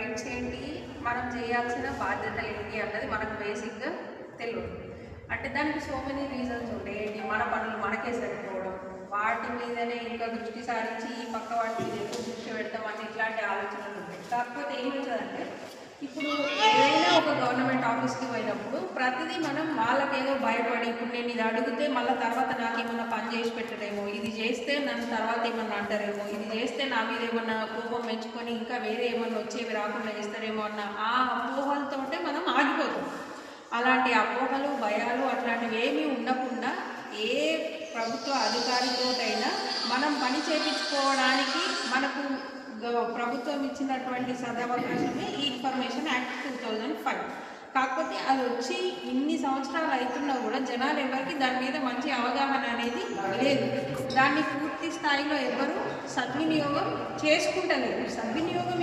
Rights ఏంటి, మనం చేయాల్సిన బాధ్యతలు ఏంటి అన్నది మనకు బేసిక్గా తెలియదు. అంటే దానికి సో మెనీ రీజన్స్ ఉంటాయి. ఏంటి, మన పనులు మనకే సరిపోవడం, వాటి మీదనే ఇంకా దృష్టి సారించి ఈ పక్క వాటి మీద ఎక్కువ దృష్టి పెడతామని ఇట్లాంటి ఆలోచనలు ఉంటాయి. కాకపోతే ఏమవుతుందంటే ఇప్పుడు ఏదైనా ఒక గవర్నమెంట్ ఆఫీస్కి పోయినప్పుడు ప్రతిదీ మనం వాళ్ళకేదో భయపడి, ఇప్పుడు నేను ఇది అడిగితే మళ్ళీ తర్వాత నాకేమన్నా పని చేసి పెట్టడేమో, ఇది చేస్తే నన్ను తర్వాత ఏమన్నా అంటారేమో, ఇది చేస్తే నా మీద ఏమన్నా కోపం మెచ్చుకొని ఇంకా వేరే ఏమన్నా వచ్చేవి రాకుండా చేస్తారేమో అన్న ఆ అపోహలతోటే మనం ఆగిపోతాం. అలాంటి అపోహలు, భయాలు అట్లాంటివి ఏమీ ఉండకుండా ఏ ప్రభుత్వ అధికారితోటైనా మనం పని చేయించుకోవడానికి మనకు ప్రభుత్వం ఇచ్చినటువంటి సదవకాశమే ఈ ఇన్ఫర్మేషన్ యాక్ట్ 2005. కాకపోతే అది వచ్చి ఇన్ని సంవత్సరాలు అవుతున్నా కూడా జనాలు ఎవరికి దాని మీద మంచి అవగాహన అనేది లేదు. దాన్ని పూర్తి స్థాయిలో ఎవరు సద్వినియోగం చేసుకుంటలేరు. సద్వినియోగం